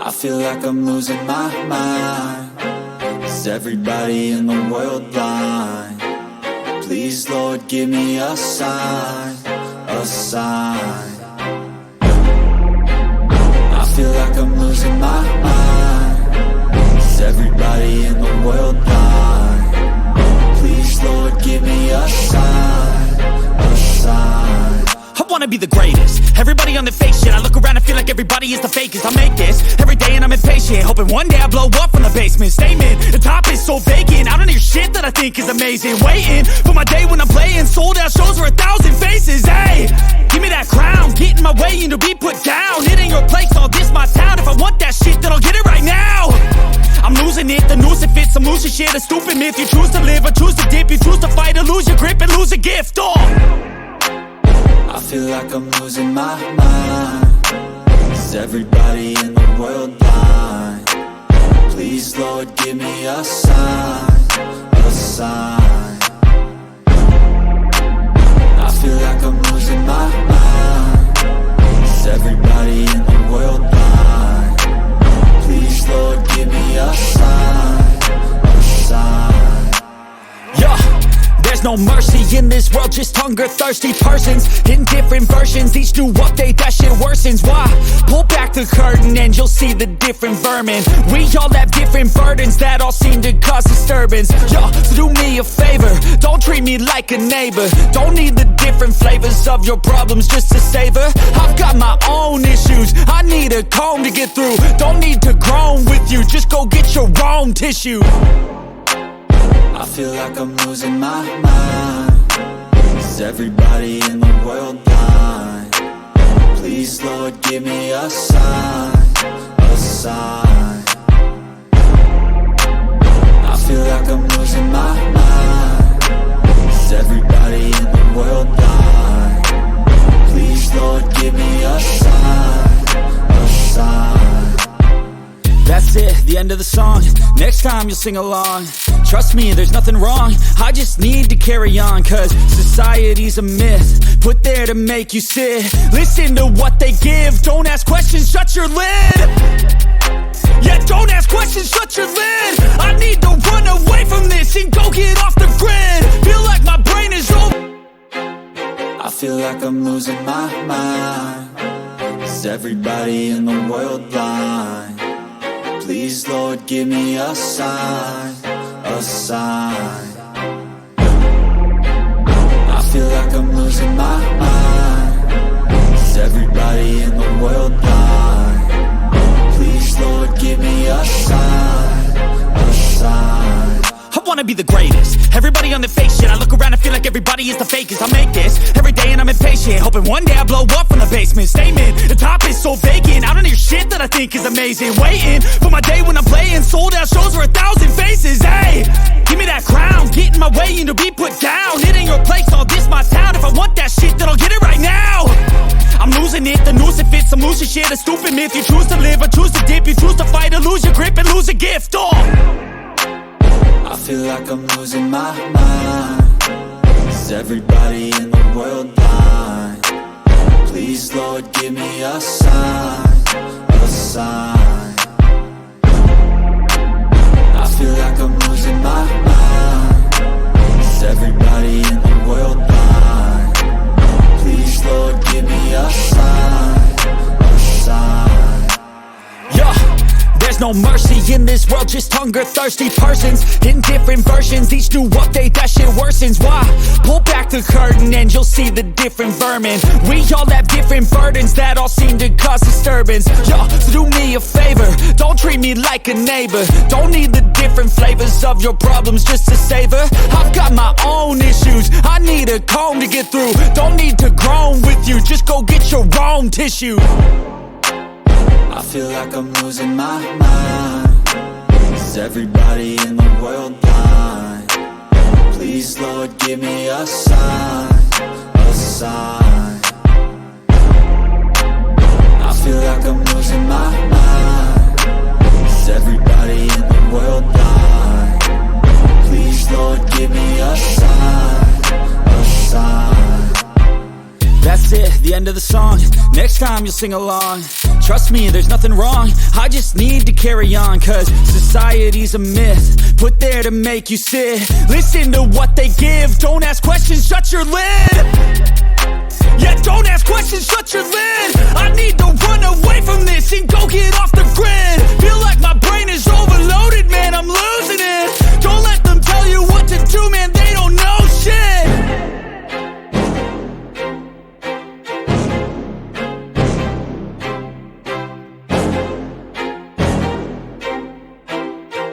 I feel like I'm losing my mind. Is everybody in the world blind? Please, Lord, give me a sign, a sign. I feel like I'm losing my mind. Is everybody in the world blind? Please, Lord, give me a sign, a sign. I wanna be the greatest. Everybody on the fake shit. I look around and feel like everybody is the fakest. I make this every day and I'm impatient, hoping one day I blow up from the basement. Statement, the top is so vacant. I don't hear shit that I think is amazing. Waiting for my day when I'm playing sold out shows for 1,000 faces. Hey, give me that crown, get in my way and to be put down. It ain't your place, all this my town. If I want that shit, then I'll get it right now. I'm losing it, the noose it fits. I'm losing shit, a stupid myth. You choose to live or choose to dip. You choose to fight or lose your grip and lose a gift. I feel like I'm losing my mind. Is everybody in the world blind? Please, Lord, give me a sign, a sign. I feel like I'm losing my mind. Is everybody in the world blind? Please, Lord, give me a sign, a sign. Yeah. There's no mercy in this world, just hunger-thirsty persons in different versions. Each new update, that shit worsens. Why? Pull back the curtain and you'll see the different vermin. We all have different burdens that all seem to cause disturbance. Yo, so do me a favor, don't treat me like a neighbor. Don't need the different flavors of your problems just to savor. I've got my own issues, I need a comb to get through. Don't need to groan with you, just go get your own tissue. I feel like I'm losing my mind. Is everybody in the world blind? Please, Lord, give me a sign, a sign. I feel like I'm losing my mind. Is everybody in the world blind? Please, Lord, give me a sign, a sign. That's it, the end of the song. Next time you'll sing along. Trust me, there's nothing wrong. I just need to carry on, cause society's a myth put there to make you sit. Listen to what they give. Don't ask questions, shut your lid. Yeah, don't ask questions, shut your lid. I need to run away from this and go get off the grid. Feel like my brain is over. I feel like I'm losing my mind. Is everybody in the world blind? Please, Lord, give me a sign, a sign. I feel like I'm losing my mind. Is everybody in the world blind? Please, Lord, give me a sign, a sign. I wanna be the greatest. Everybody on the fake shit. I look around and feel like everybody is the fakest. I make this every day and I'm impatient, hoping one day I blow up from the basement. Statement, the top is so vacant. I don't hear shit that I think is amazing. Waiting for my day when I'm playing sold out shows for 1,000 faces. Hey, give me that crown, get in my way and to be put down. It ain't your place, all this my town. If I want that shit, then I'll get it right now. I'm losing it, the noose it fits. I'm losing shit, a stupid myth. You choose to live or choose to dip. You choose to fight or lose your grip and lose a gift. I feel like I'm losing my mind. Is everybody in the world blind? Please, Lord, give me a sign, a sign. I feel like I'm losing my mind. Is everybody in the world blind? Please, Lord, give me a sign, a sign. Yeah. There's no mercy in this world, just hunger-thirsty persons in different versions. Each new update, that shit worsens. Why? Pull back the curtain and you'll see the different vermin. We all have different burdens that all seem to cause disturbance. Yo, so do me a favor, don't treat me like a neighbor. Don't need the different flavors of your problems just to savor. I've got my own issues, I need a comb to get through. Don't need to groan with you, just go get your own tissue. I feel like I'm losing my mind. Is everybody in the world blind? Please, Lord, give me a sign, a sign. I feel like I'm losing my mind. Is everybody in the world blind? Please, Lord, give me a sign, a sign. That's it, the end of the song. Next next time you'll sing along. Trust me, there's nothing wrong, I just need to carry on. Cause society's a myth, put there to make you sit. Listen to what they give, don't ask questions, shut your lid. Yeah, don't ask questions, shut your lid. I need to run away from this and go get off